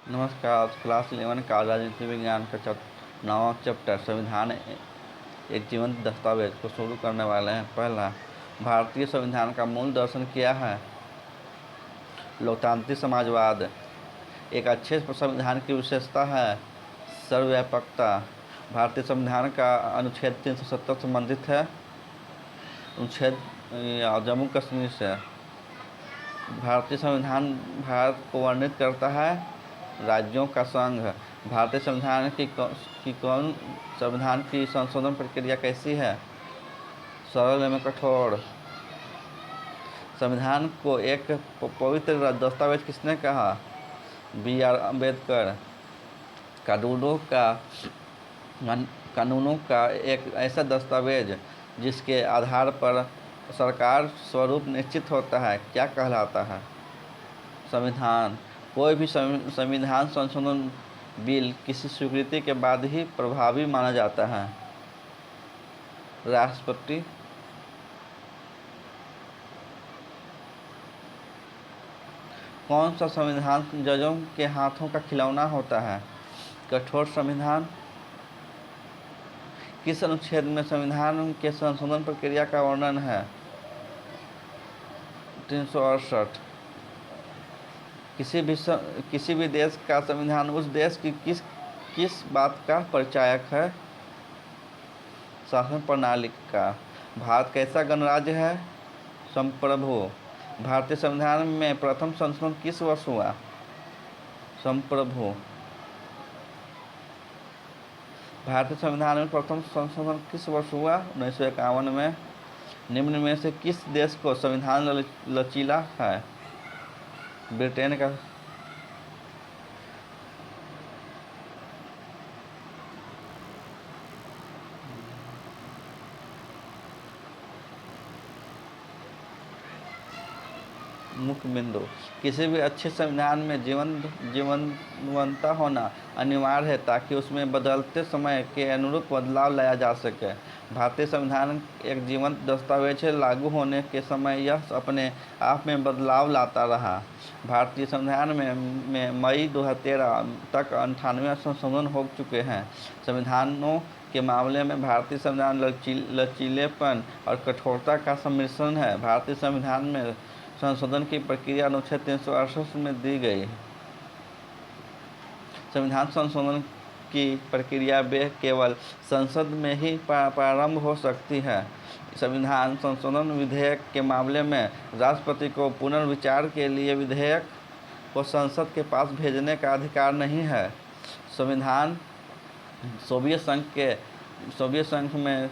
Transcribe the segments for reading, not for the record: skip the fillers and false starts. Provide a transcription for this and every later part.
नमस्कार। आज क्लास 11 का राजनीति विज्ञान का नवा चैप्टर संविधान एक जीवंत दस्तावेज को शुरू करने वाले हैं। पहला, भारतीय संविधान का मूल दर्शन क्या है? लोकतांत्रिक समाजवाद। एक अच्छे संविधान की विशेषता है सर्वव्यापकता। भारतीय संविधान का अनुच्छेद 370 संबंधित है अनुच्छेद जम्मू कश्मीर से। भारतीय संविधान भारत को वर्णित करता है राज्यों का संघ। भारतीय संविधान संविधान की संशोधन प्रक्रिया कैसी है? सरल एवं कठोर। संविधान को एक पवित्र दस्तावेज किसने कहा? B.R. अम्बेडकर। कानूनों का एक ऐसा दस्तावेज जिसके आधार पर सरकार स्वरूप निश्चित होता है क्या कहलाता है? संविधान। कोई भी संविधान संशोधन बिल किसी स्वीकृति के बाद ही प्रभावी माना जाता है। राष्ट्रपति। कौन सा संविधान जजों के हाथों का खिलौना होता है? कठोर संविधान। किस अनुच्छेद में संविधान के संशोधन प्रक्रिया का वर्णन है? 368। किसी भी देश का संविधान उस देश की किस बात का परिचायक है? शासन प्रणाली का। भारत कैसा गणराज्य है? संप्रभु। भारतीय संविधान में प्रथम संशोधन किस वर्ष हुआ? संप्रभु। भारतीय संविधान में प्रथम संशोधन किस वर्ष हुआ? 1951 में। निम्न में से किस देश को संविधान लचीला है? ब्रिटेन का। मुख्य बिंदु। किसी भी अच्छे संविधान में जीवंतता होना अनिवार्य है ताकि उसमें बदलते समय के अनुरूप बदलाव लाया जा सके। भारतीय संविधान एक जीवंत दस्तावेज है। लागू होने के समय यह अपने आप में बदलाव लाता रहा। भारतीय संविधान में मई 2013 तक 98 संशोधन हो चुके हैं। संविधानों के मामले में भारतीय संविधान लचीलेपन और कठोरता का सम्मिश्रण है। भारतीय संविधान में संशोधन की प्रक्रिया अनुच्छेद 368 में दी गई। संविधान संशोधन की प्रक्रिया केवल संसद में ही प्रारंभ हो सकती है। संविधान संशोधन विधेयक के मामले में राष्ट्रपति को पुनर्विचार के लिए विधेयक को संसद के पास भेजने का अधिकार नहीं है। संविधान सोवियत संघ में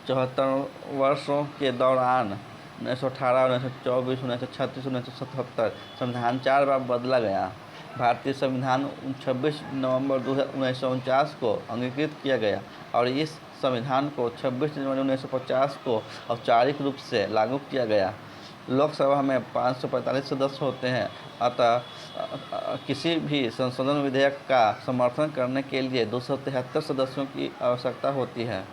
74 वर्षों के दौरान 1918, 1924, 1936, 1977 संविधान 4 बार बदला गया। भारतीय संविधान 26 नवंबर 1949 को अंगीकृत किया गया और इस संविधान को 26 जनवरी 1950 को औपचारिक रूप से लागू किया गया। लोकसभा में 545 सदस्य होते हैं, अतः किसी भी संशोधन विधेयक का समर्थन करने के लिए 273 सदस्यों की आवश्यकता होती है।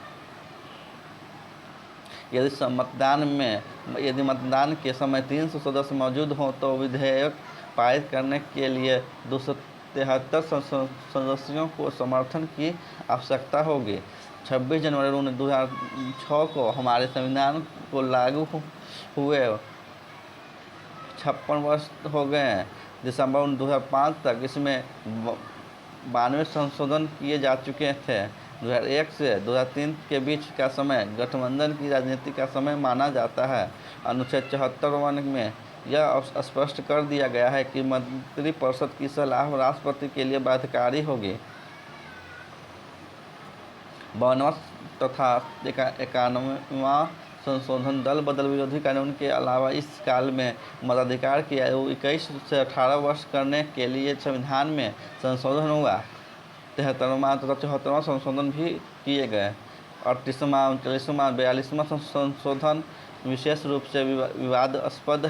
यदि मतदान के समय 300 सदस्य मौजूद हों तो विधेयक पारित करने के लिए 273 सदस्यों को समर्थन की आवश्यकता होगी। 26 जनवरी 2006 को हमारे संविधान को लागू हुए 56 वर्ष हो गए हैं। दिसंबर 2005 तक इसमें 92 संशोधन किए जा चुके थे। 2001 से 2003 के बीच का समय गठबंधन की राजनीति का समय माना जाता है। अनुच्छेद 74 में यह स्पष्ट कर दिया गया है कि मंत्रिपरिषद की सलाह राष्ट्रपति के लिए बाध्यकारी होगी। 52वां तथा 91वां संशोधन दल बदल विरोधी कानून के अलावा इस काल में मताधिकार की आयु 21 से 18 वर्ष करने के लिए संविधान में संशोधन हुआ। 73वां तथा 74वां संशोधन भी किए गए। 38वां, 39वां, 42वां संशोधन विशेष रूप से विवादास्पद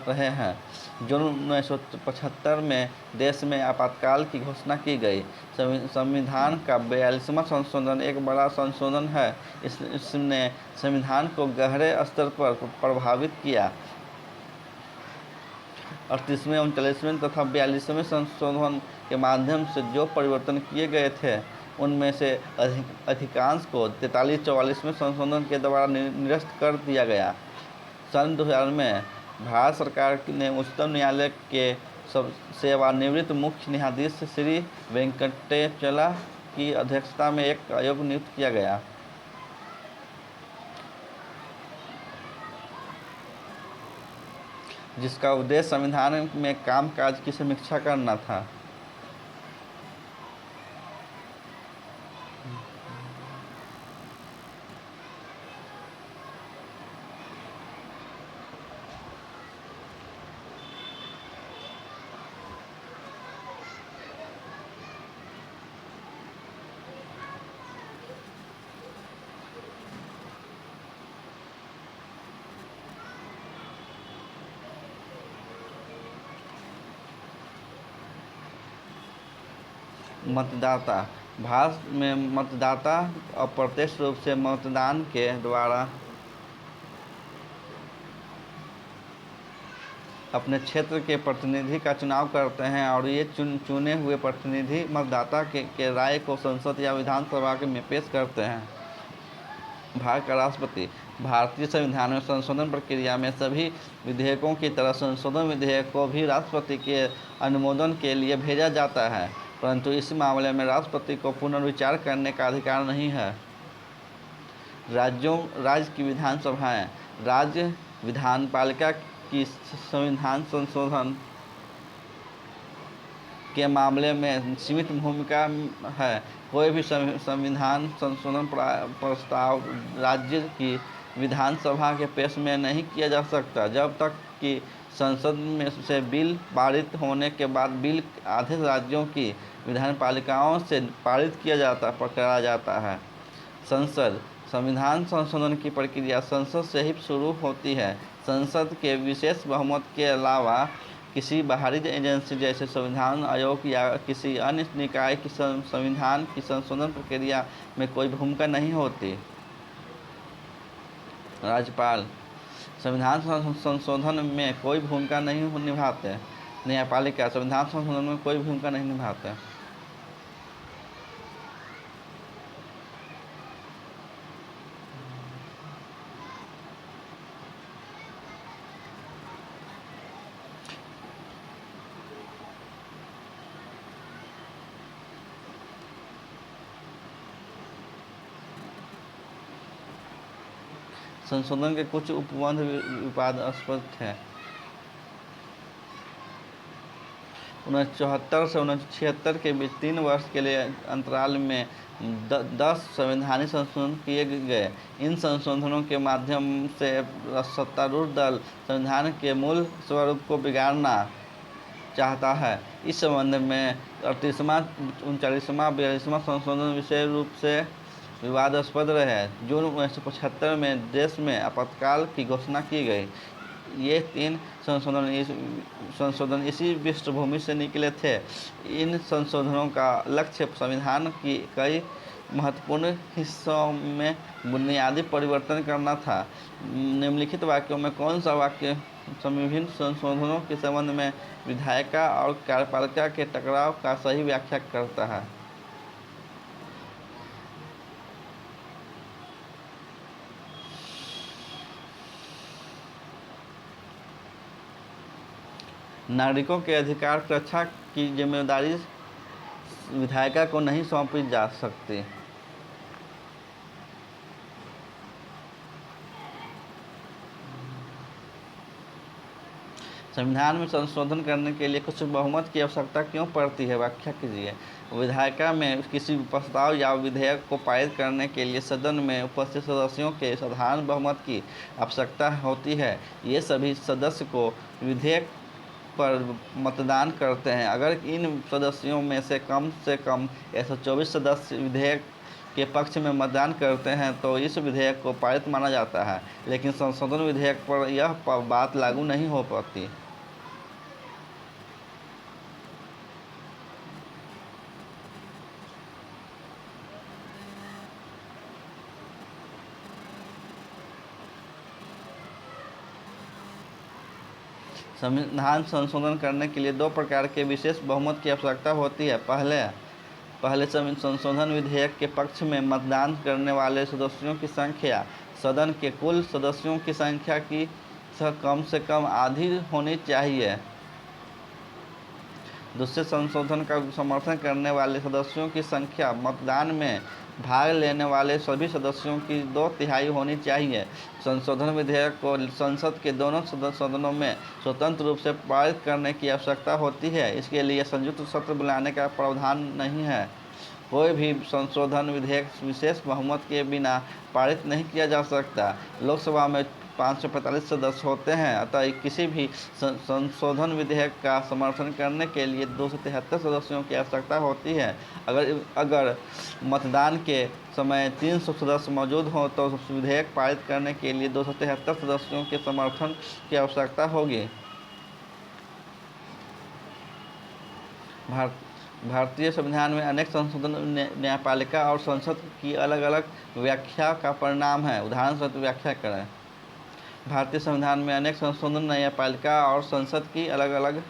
रहे हैं। जून 1975 में देश में आपातकाल की घोषणा की गई। संविधान का 42वां संशोधन एक बड़ा संशोधन है। इसने संविधान को गहरे स्तर पर प्रभावित किया। 38वें, 39वें तथा 42वें संशोधन के माध्यम से जो परिवर्तन किए गए थे उनमें से अधिकांश को 43-44वें संशोधन के द्वारा निरस्त कर दिया गया। सन 2000 में भारत सरकार ने उच्चतम न्यायालय के सेवानिवृत्त मुख्य न्यायाधीश श्री वेंकटेचला की अध्यक्षता में एक आयोग नियुक्त किया गया, जिसका उद्देश्य संविधान में कामकाज की समीक्षा करना था। मतदाता। भारत में मतदाता अप्रत्यक्ष रूप से मतदान के द्वारा अपने क्षेत्र के प्रतिनिधि का चुनाव करते हैं और ये चुने हुए प्रतिनिधि मतदाता के राय को संसद या विधानसभा में पेश करते हैं। भारत का राष्ट्रपति। भारतीय संविधान में संशोधन प्रक्रिया में सभी विधेयकों की तरह संशोधन विधेयक को भी राष्ट्रपति के अनुमोदन के लिए भेजा जाता है, परंतु इस मामले में राष्ट्रपति को पुनर्विचार करने का अधिकार नहीं है। राज्य की विधानसभाएं। राज्य विधानपालिका की संविधान संशोधन के मामले में सीमित भूमिका है। कोई भी संविधान संशोधन प्रस्ताव राज्य की विधानसभा के पेश में नहीं किया जा सकता जब तक कि संसद में से बिल पारित होने के बाद बिल आधे राज्यों की विधानपालिकाओं से पारित करा जाता है। संसद। संविधान संशोधन की प्रक्रिया संसद से ही शुरू होती है। संसद के विशेष बहुमत के अलावा किसी बाहरी एजेंसी जैसे संविधान आयोग या किसी अन्य निकाय की संविधान की संशोधन प्रक्रिया में कोई भूमिका नहीं होती। राज्यपाल संविधान संशोधन में कोई भूमिका नहीं निभाते। न्यायपालिका संविधान संशोधन में कोई भूमिका नहीं निभाते। संशोधन के कुछ उपबंध विवादास्पद थे। 1974 से 1976 के बीच 3 वर्ष के लिए अंतराल में 10 संवैधानिक संशोधन किए गए। इन संशोधनों के माध्यम से सत्तारूढ़ दल संविधान के मूल स्वरूप को बिगाड़ना चाहता है। इस संबंध में 38वां, 39वां, 42वां संशोधन विशेष रूप से विवादास्पद रहे। जून 1975 में देश में आपातकाल की घोषणा की गई। ये 3 संशोधन इसी पृष्ठभूमि से निकले थे। इन संशोधनों का लक्ष्य संविधान की कई महत्वपूर्ण हिस्सों में बुनियादी परिवर्तन करना था। निम्नलिखित वाक्यों में कौन सा वाक्य विभिन्न संशोधनों के संबंध में विधायिका और कार्यपालिका के टकराव का सही व्याख्या करता है? नागरिकों के अधिकार की रक्षा की जिम्मेदारी विधायिका को नहीं सौंपी जा सकती। संविधान में संशोधन करने के लिए कुछ बहुमत की आवश्यकता क्यों पड़ती है? व्याख्या कीजिए। विधायिका में किसी प्रस्ताव या विधेयक को पारित करने के लिए सदन में उपस्थित सदस्यों के साधारण बहुमत की आवश्यकता होती है। ये सभी सदस्य को विधेयक पर मतदान करते हैं। अगर इन सदस्यों में से कम 124 सदस्य विधेयक के पक्ष में मतदान करते हैं तो इस विधेयक को पारित माना जाता है, लेकिन संशोधन विधेयक पर यह बात लागू नहीं हो पाती। संविधान संशोधन करने के लिए 2 प्रकार के विशेष बहुमत की आवश्यकता होती है। पहले संशोधन विधेयक के पक्ष में मतदान करने वाले सदस्यों की संख्या सदन के कुल सदस्यों की संख्या की कम से कम आधी होनी चाहिए। दूसरे संशोधन का समर्थन करने वाले सदस्यों की संख्या मतदान में भाग लेने वाले सभी सदस्यों की 2/3 होनी चाहिए। संशोधन विधेयक को संसद के दोनों सदनों में स्वतंत्र रूप से पारित करने की आवश्यकता होती है। इसके लिए संयुक्त सत्र बुलाने का प्रावधान नहीं है। कोई भी संशोधन विधेयक विशेष बहुमत के बिना पारित नहीं किया जा सकता। लोकसभा में 545 सदस्य होते हैं, अतः किसी भी संशोधन विधेयक का समर्थन करने के लिए 273 सदस्यों की आवश्यकता होती है। अगर मतदान के समय 300 सदस्य मौजूद हों तो विधेयक पारित करने के लिए 273 सदस्यों के समर्थन की आवश्यकता होगी। भारतीय संविधान में अनेक संशोधन न्यायपालिका और संसद की अलग अलग व्याख्या का परिणाम है। उदाहरण स्वरूप व्याख्या करें। भारतीय संविधान में अनेक संशोधन न्यायपालिका और संसद की अलग अलग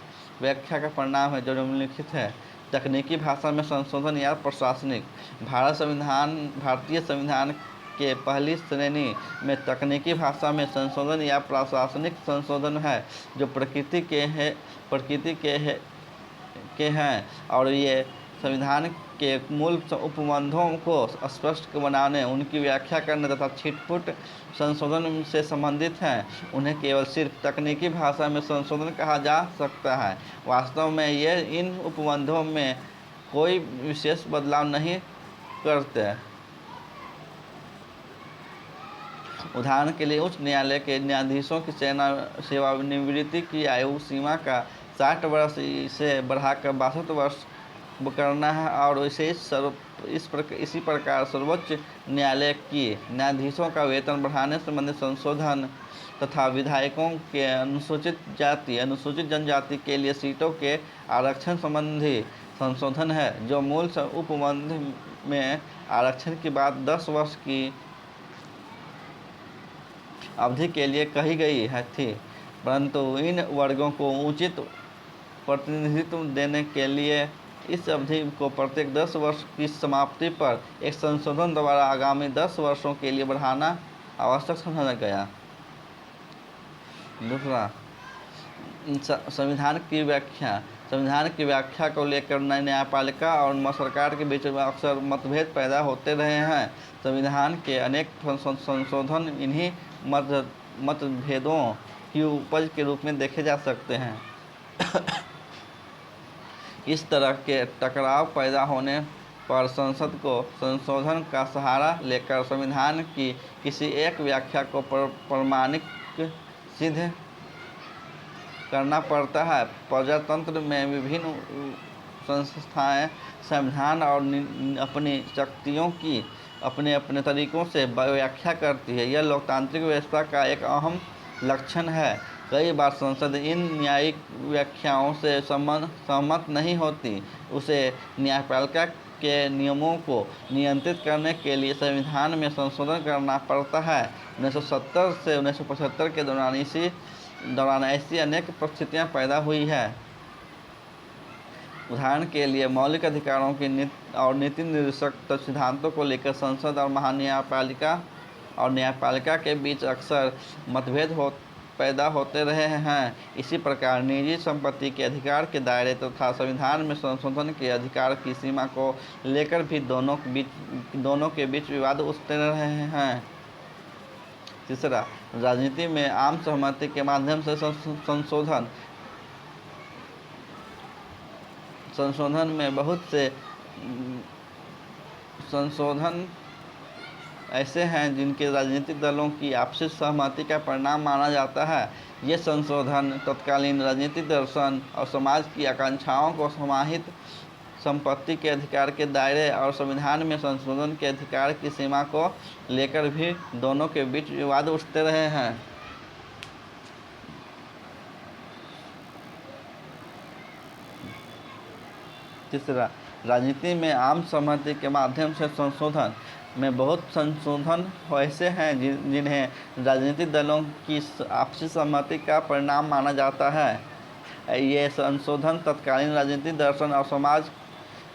व्याख्या का परिणाम है जो निम्नलिखित है। तकनीकी भाषा में संशोधन या प्रशासनिक। भारतीय संविधान के पहली श्रेणी में तकनीकी भाषा में संशोधन या प्रशासनिक संशोधन है जो प्रकृति के हैं और ये संविधान के मूल उपबंधों को स्पष्ट बनाने, उनकी व्याख्या करने तथा छिटपुट संशोधन से संबंधित हैं। उन्हें केवल सिर्फ तकनीकी भाषा में संशोधन कहा जा सकता है। वास्तव में ये इन उपबंधों में कोई विशेष बदलाव नहीं करते। उदाहरण के लिए उच्च न्यायालय के न्यायाधीशों की सेवानिवृत्ति की आयु सीमा का 60 वर्ष से बढ़ाकर 62 वर्ष करना है और इसी प्रकार सर्वोच्च न्यायालय की न्यायाधीशों का वेतन बढ़ाने संबंधी संशोधन तथा विधायकों के अनुसूचित जनजाति के लिए सीटों के आरक्षण संबंधी संशोधन है जो मूल उपबंध में आरक्षण की बात 10 वर्ष की अवधि के लिए कही गई थी, परंतु इन वर्गों को उचित प्रतिनिधित्व देने के लिए इस अवधि को प्रत्येक 10 वर्ष की समाप्ति पर एक संशोधन द्वारा आगामी 10 वर्षों के लिए बढ़ाना आवश्यक समझा गया। दूसरा, संविधान की व्याख्या को लेकर न्यायपालिका और सरकार के बीच अक्सर मतभेद पैदा होते रहे हैं। संविधान के अनेक संशोधन इन्हीं मतभेदों की उपज के रूप में देखे जा सकते हैं। इस तरह के टकराव पैदा होने पर संसद को संशोधन का सहारा लेकर संविधान की किसी एक व्याख्या को प्रमाणिक सिद्ध करना पड़ता है। प्रजातंत्र में विभिन्न संस्थाएं संविधान और अपनी शक्तियों की अपने अपने तरीकों से व्याख्या करती है। यह लोकतांत्रिक व्यवस्था का एक अहम लक्षण है। कई बार संसद इन न्यायिक व्याख्याओं से सहमत नहीं होती। उसे न्यायपालिका के नियमों को नियंत्रित करने के लिए संविधान में संशोधन करना पड़ता है। 1970 से 1975 के दौरान ऐसी अनेक परिस्थितियां पैदा हुई है। उदाहरण के लिए मौलिक अधिकारों की और नीति निर्देशक सिद्धांतों को लेकर संसद और महान्यायपालिका और न्यायपालिका के बीच अक्सर मतभेद पैदा होते रहे हैं। इसी प्रकार निजी संपत्ति के अधिकार के दायरे तथा संविधान में संशोधन के अधिकार की सीमा को लेकर भी दोनों के बीच विवाद उठते रहे हैं। तीसरा, राजनीति में आम सहमति के माध्यम से संशोधन में बहुत से संशोधन ऐसे हैं जिनके राजनीतिक दलों की आपसी सहमति का परिणाम माना जाता है। ये संशोधन तत्कालीन राजनीतिक दर्शन और समाज की आकांक्षाओं को समाहित संपत्ति के अधिकार के दायरे और संविधान में संशोधन के अधिकार की सीमा को लेकर भी दोनों के बीच विवाद उठते रहे हैं। तीसरा, राजनीति में आम सहमति के माध्यम से संशोधन में बहुत संशोधन ऐसे हैं जिन्हें राजनीतिक दलों की आपसी सहमति का परिणाम माना जाता है। ये संशोधन तत्कालीन राजनीतिक दर्शन और समाज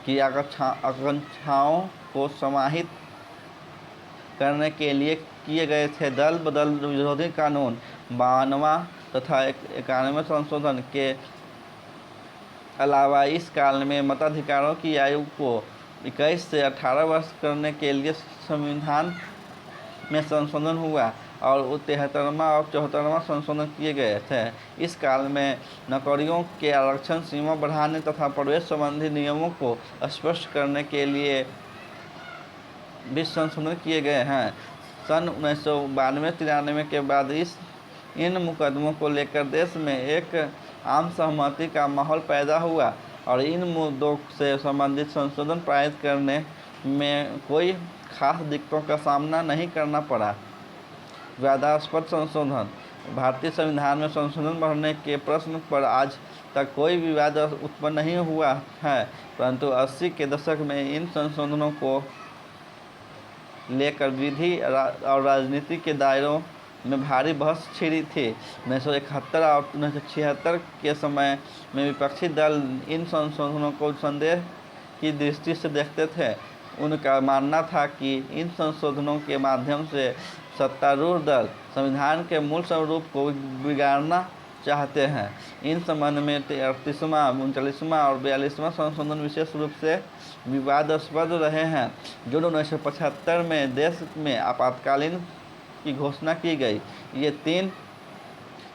की आकांक्षाओं को समाहित करने के लिए किए गए थे। दल बदल विरोधी कानून 52वां तथा 91वें संशोधन के अलावा इस काल में मताधिकारों की आयु को 21 से 18 वर्ष करने के लिए संविधान में संशोधन हुआ और 73वां और 74वां संशोधन किए गए थे। इस काल में नौकरियों के आरक्षण सीमा बढ़ाने तथा प्रवेश संबंधी नियमों को स्पष्ट करने के लिए भी संशोधन किए गए हैं। सन 1992-93 के बाद इन मुकदमों को लेकर देश में एक आम सहमति का माहौल पैदा हुआ और इन मुद्दों से संबंधित संशोधन पारित करने में कोई खास दिक्कतों का सामना नहीं करना पड़ा। विवादास्पद संशोधन। भारतीय संविधान में संशोधन बढ़ने के प्रश्न पर आज तक कोई विवाद उत्पन्न नहीं हुआ है, परंतु 80 के दशक में इन संशोधनों को लेकर विधि और राजनीति के दायरों में भारी बहस छिड़ी थी। 1971 और 1976 के समय में विपक्षी दल इन संशोधनों को संदेह की दृष्टि से देखते थे। उनका मानना था कि इन संशोधनों के माध्यम से सत्तारूढ़ दल संविधान के मूल स्वरूप को बिगाड़ना चाहते हैं। इन संबंध में 38वां, 39वां और 42वां संशोधन विशेष रूप से विवादास्पद रहे हैं। जून 1975 में देश में आपातकालीन की घोषणा की गई। ये 3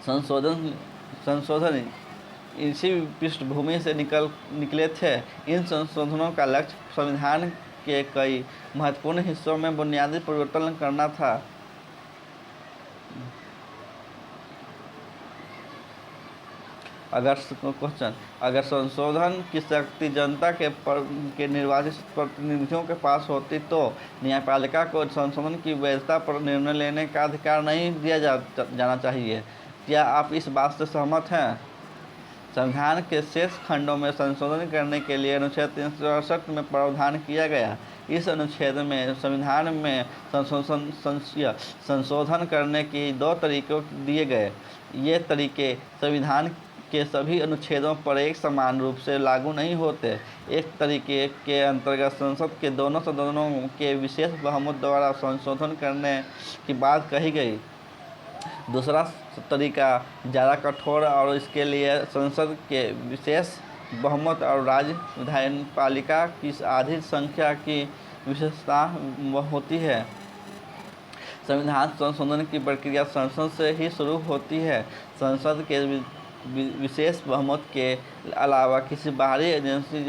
संशोधन इसी पृष्ठभूमि से निकले थे। इन संशोधनों का लक्ष्य संविधान के कई महत्वपूर्ण हिस्सों में बुनियादी परिवर्तन करना था। अगर संशोधन की शक्ति जनता के निर्वाचित प्रतिनिधियों के पास होती तो न्यायपालिका को संशोधन की वैधता पर निर्णय लेने का अधिकार नहीं दिया जाना चाहिए। क्या आप इस बात से सहमत हैं? संविधान के शेष खंडों में संशोधन करने के लिए अनुच्छेद 368 में प्रावधान किया गया। इस अनुच्छेद में संविधान में संशोधन करने के 2 तरीके दिए गए। ये तरीके संविधान के सभी अनुच्छेदों पर एक समान रूप से लागू नहीं होते। एक तरीके के अंतर्गत संसद के दोनों सदनों के विशेष बहुमत द्वारा संशोधन करने की बात कही गई। दूसरा तरीका ज़्यादा कठोर और इसके लिए संसद के विशेष बहुमत और राज्य विधानपालिका की आधी संख्या की विशेषता होती है। संविधान संशोधन की प्रक्रिया संसद से ही शुरू होती है। संसद के विशेष बहुमत के अलावा किसी बाहरी एजेंसी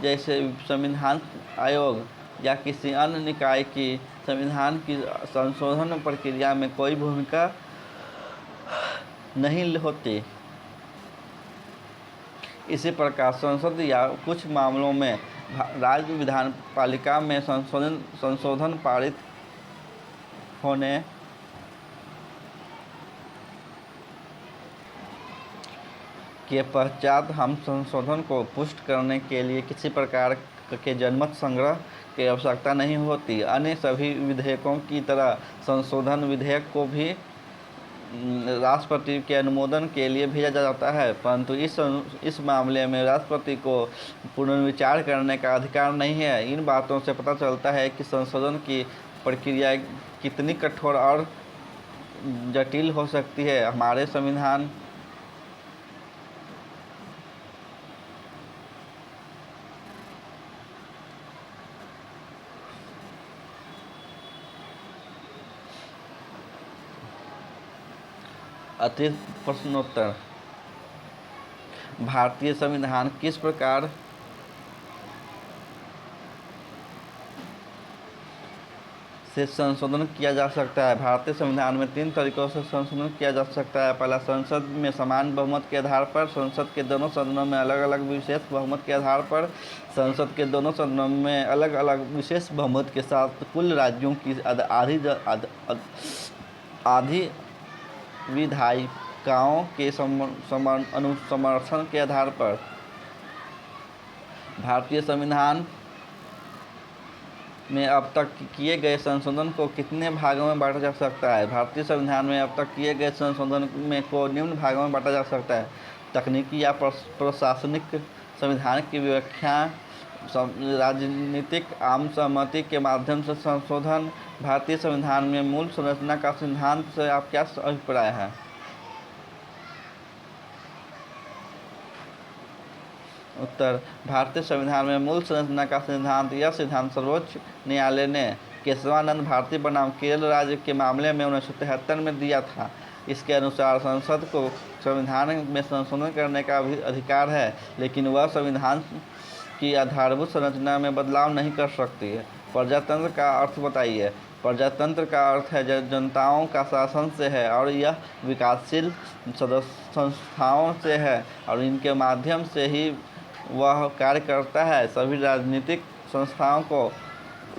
जैसे संविधान आयोग या किसी अन्य निकाय की संविधान की संशोधन प्रक्रिया में कोई भूमिका नहीं होती। इसी प्रकार संसद या कुछ मामलों में राज्य विधानपालिका में संशोधन पारित होने के पश्चात हम संशोधन को पुष्ट करने के लिए किसी प्रकार के जनमत संग्रह की आवश्यकता नहीं होती। अन्य सभी विधेयकों की तरह संशोधन विधेयक को भी राष्ट्रपति के अनुमोदन के लिए भेजा जाता है, परंतु इस मामले में राष्ट्रपति को पुनर्विचार करने का अधिकार नहीं है। इन बातों से पता चलता है कि संशोधन की प्रक्रिया कितनी कठोर और जटिल हो सकती है। हमारे संविधान अतिरिक्त प्रश्नोत्तर। भारतीय संविधान किस प्रकार से संशोधन किया जा सकता है? भारतीय संविधान में 3 तरीकों से संशोधन किया जा सकता है। पहला, संसद में समान बहुमत के आधार पर। संसद के दोनों सदनों में अलग अलग विशेष बहुमत के आधार पर। संसद के दोनों सदनों में अलग अलग विशेष बहुमत के साथ कुल राज्यों की आधी विधायिकाओं के समर्थन के आधार पर। भारतीय संविधान में अब तक किए गए संशोधन को कितने भागों में बांटा जा सकता है? भारतीय संविधान में अब तक किए गए संशोधन में को निम्न भागों में बांटा जा सकता है: तकनीकी या प्रशासनिक, संविधान की व्याख्या, राजनीतिक आम सहमति के माध्यम से संशोधन। भारतीय संविधान में मूल संरचना का सिद्धांत से आप क्या अभिप्राय है? उत्तर: भारतीय संविधान में मूल संरचना का सिद्धांत। यह सिद्धांत सर्वोच्च न्यायालय ने केशवानंद भारती बनाम केरल राज्य के मामले में 1973 में दिया था। इसके अनुसार संसद को संविधान में संशोधन करने का भी अधिकार है, लेकिन वह संविधान की आधारभूत संरचना में बदलाव नहीं कर सकती है। प्रजातंत्र का अर्थ बताइए। प्रजातंत्र का अर्थ है जनताओं का शासन से है और यह विकासशील संस्थाओं से है और इनके माध्यम से ही वह कार्य करता है। सभी राजनीतिक संस्थाओं को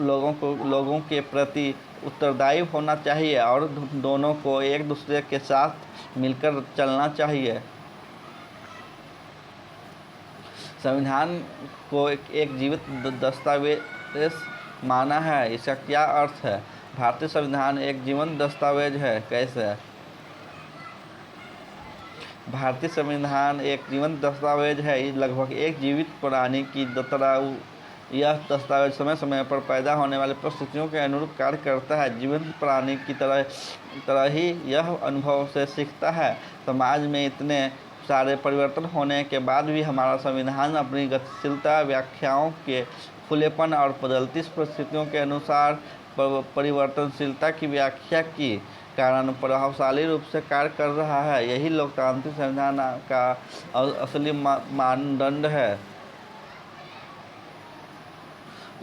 लोगों के प्रति उत्तरदायी होना चाहिए और दोनों को एक दूसरे के साथ मिलकर चलना चाहिए। संविधान को एक जीवित दस्तावेज माना है, इसका क्या अर्थ है? भारतीय संविधान एक जीवंत दस्तावेज है। कैसे? भारतीय संविधान एक जीवंत दस्तावेज है, लगभग एक जीवित प्राणी की तरह यह दस्तावेज समय समय पर पैदा होने वाली परिस्थितियों के अनुरूप कार्य करता है। जीवंत प्राणी की तरह ही यह अनुभव से सीखता है। समाज में इतने सारे परिवर्तन होने के बाद भी हमारा संविधान अपनी गतिशीलता, व्याख्याओं के खुलेपन और बदलती परिस्थितियों के अनुसार परिवर्तनशीलता की व्याख्या की कारण प्रभावशाली रूप से कार्य कर रहा है। यही लोकतांत्रिक संविधान का असली मानदंड है।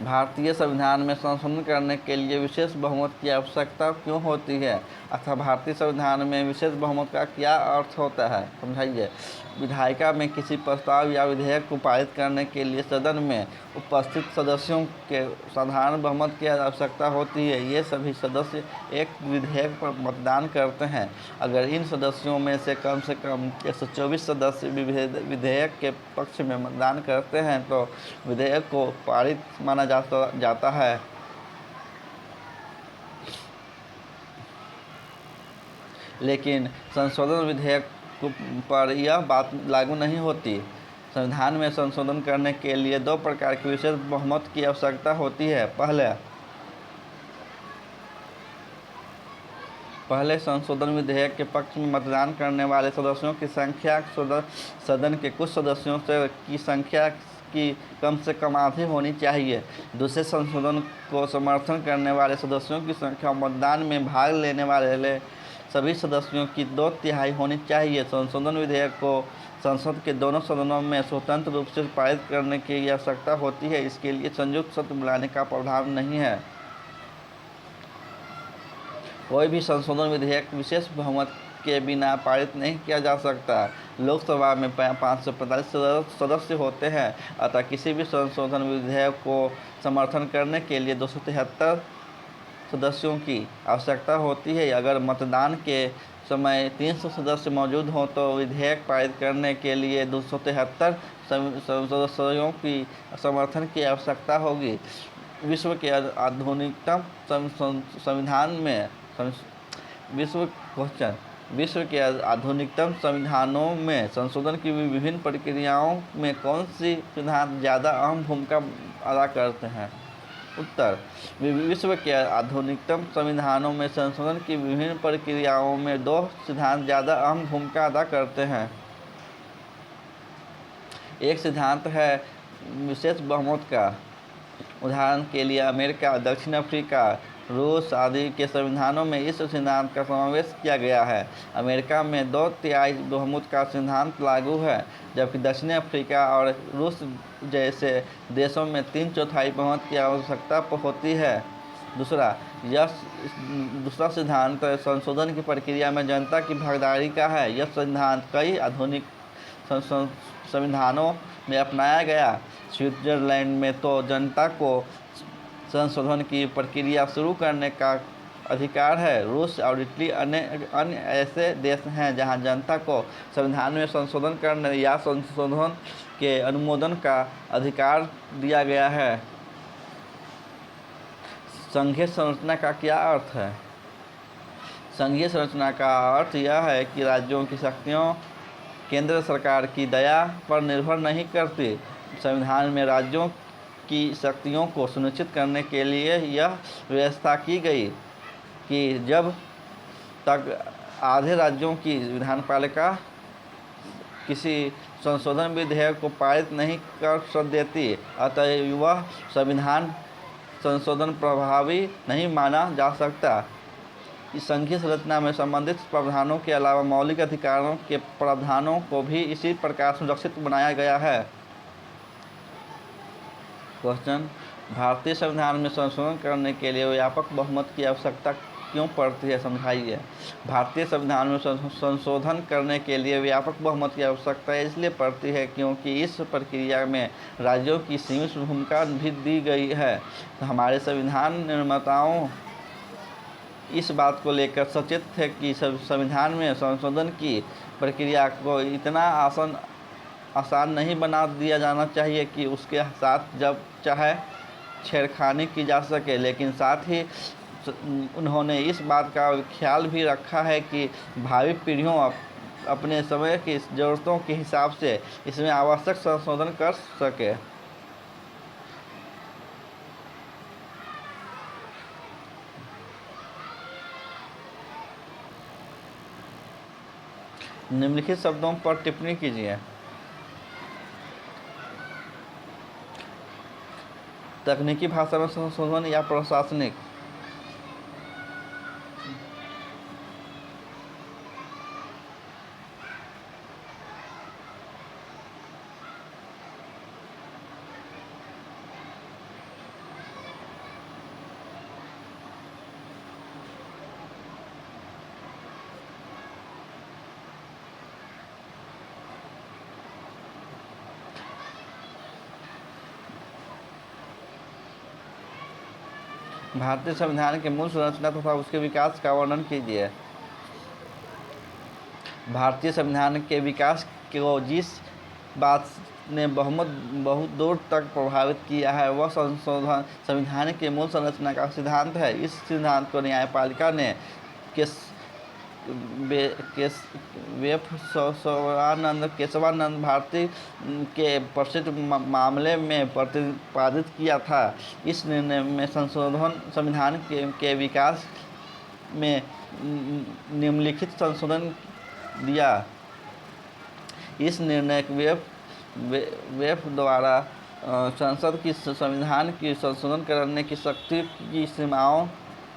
भारतीय संविधान में संशोधन करने के लिए विशेष बहुमत की आवश्यकता क्यों होती है? अतः भारतीय संविधान में विशेष बहुमत का क्या अर्थ होता है, समझाइए। विधायिका में किसी प्रस्ताव या विधेयक को पारित करने के लिए सदन में उपस्थित सदस्यों के साधारण बहुमत की आवश्यकता होती है। ये सभी सदस्य एक विधेयक पर मतदान करते हैं। अगर इन सदस्यों में से कम 124 सदस्य विधेयक के पक्ष में मतदान करते हैं तो विधेयक को पारित माना जाता है। लेकिन संशोधन विधेयक पर यह बात लागू नहीं होती। संविधान में संशोधन करने के लिए दो प्रकार की विशेष बहुमत की आवश्यकता होती है। पहले संशोधन विधेयक के पक्ष में मतदान करने वाले सदस्यों की संख्या सदन के कुछ सदस्यों की संख्या की कम से कम आधी होनी चाहिए। दूसरे संशोधन को समर्थन करने वाले सदस्यों की संख्या मतदान में भाग लेने वाले सभी सदस्यों की 2/3 होनी चाहिए। संशोधन विधेयक को संसद के दोनों सदनों में स्वतंत्र रूप से पारित करने की आवश्यकता होती है। इसके लिए संयुक्त सत्र बुलाने का प्रावधान नहीं है। कोई भी संशोधन विधेयक विशेष बहुमत के बिना पारित नहीं किया जा सकता। लोकसभा में 545 सदस्य होते हैं, अतः किसी भी संशोधन विधेयक को समर्थन करने के लिए 273 सदस्यों की आवश्यकता होती है। अगर मतदान के समय 300 सदस्य मौजूद हों तो विधेयक पारित करने के लिए 273 सदस्यों की समर्थन की आवश्यकता होगी। विश्व के आधुनिकतम संविधानों में संशोधन की विभिन्न प्रक्रियाओं में कौन सी सिद्धांत ज़्यादा अहम भूमिका अदा करते हैं? उत्तर: विश्व के आधुनिकतम संविधानों में संशोधन की विभिन्न प्रक्रियाओं में दो सिद्धांत ज़्यादा अहम भूमिका अदा करते हैं। एक सिद्धांत है विशेष बहुमत का। उदाहरण के लिए अमेरिका, दक्षिण अफ्रीका, रूस आदि के संविधानों में इस सिद्धांत का समावेश किया गया है। अमेरिका में 2/3 बहुमत का सिद्धांत लागू है, जबकि दक्षिण अफ्रीका और रूस जैसे देशों में 3/4 बहुमत की आवश्यकता होती है। दूसरा सिद्धांत संशोधन की प्रक्रिया में जनता की भागीदारी का है। यह सिद्धांत कई आधुनिक संविधानों में अपनाया गया। स्विट्जरलैंड में तो जनता को संशोधन की प्रक्रिया शुरू करने का अधिकार है। रूस और इटली अन्य ऐसे देश हैं जहां जनता को संविधान में संशोधन करने या संशोधन के अनुमोदन का अधिकार दिया गया है। संघीय संरचना का क्या अर्थ है? संघीय संरचना का अर्थ यह है कि राज्यों की शक्तियों केंद्र सरकार की दया पर निर्भर नहीं करती। संविधान में राज्यों की शक्तियों को सुनिश्चित करने के लिए यह व्यवस्था की गई कि जब तक आधे राज्यों की विधानपालिका किसी संशोधन विधेयक को पारित नहीं कर देती, अतः वह संविधान संशोधन प्रभावी नहीं माना जा सकता। इस संघीय संरचना में संबंधित प्रावधानों के अलावा मौलिक अधिकारों के प्रावधानों को भी इसी प्रकार सुरक्षित बनाया गया है। क्वेश्चन, भारतीय संविधान में संशोधन करने के लिए व्यापक बहुमत की आवश्यकता क्यों पड़ती है, समझाइए। भारतीय संविधान में संशोधन करने के लिए व्यापक बहुमत की आवश्यकता इसलिए पड़ती है क्योंकि इस प्रक्रिया में राज्यों की सीमित भूमिका भी दी गई है। तो हमारे संविधान निर्माताओं इस बात को लेकर सचेत थे कि संविधान में संशोधन की प्रक्रिया को इतना आसान नहीं बना दिया जाना चाहिए कि उसके साथ जब चाहे छेड़खानी की जा सके, लेकिन साथ ही उन्होंने इस बात का ख्याल भी रखा है कि भावी पीढ़ियों अपने समय की ज़रूरतों के हिसाब से इसमें आवश्यक संशोधन कर सके। निम्नलिखित शब्दों पर टिप्पणी कीजिए। तकनीकी भाषा में संशोधन या प्रशासनिक। भारतीय संविधान के मूल संरचना तथा उसके विकास का वर्णन कीजिए। भारतीय संविधान के विकास को जिस बात ने बहुत दूर तक प्रभावित किया है वह संविधान के मूल संरचना का सिद्धांत है। इस सिद्धांत को न्यायपालिका ने केशवानंद भारती के प्रसिद्ध मामले में प्रतिपादित किया था। इस निर्णय में संविधान के विकास में निम्नलिखित संशोधन दिया। इस निर्णय वेफ द्वारा संसद की संविधान की संशोधन करने की शक्ति की सीमाओं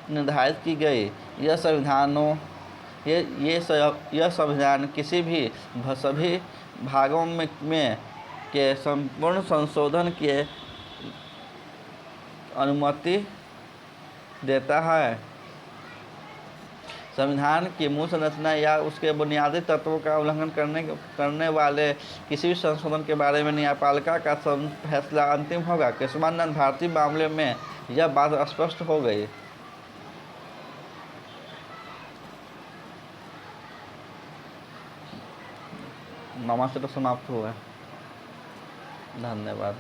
निर्धारित की गई। यह संविधान किसी भी सभी भागों में के संपूर्ण संशोधन की अनुमति देता है। संविधान की मूल संरचना या उसके बुनियादी तत्वों का उल्लंघन करने वाले किसी भी संशोधन के बारे में न्यायपालिका का फैसला अंतिम होगा। केशवानंद भारती मामले में यह बात स्पष्ट हो गई। नमस्ते, तो समाप्त हुआ। धन्यवाद।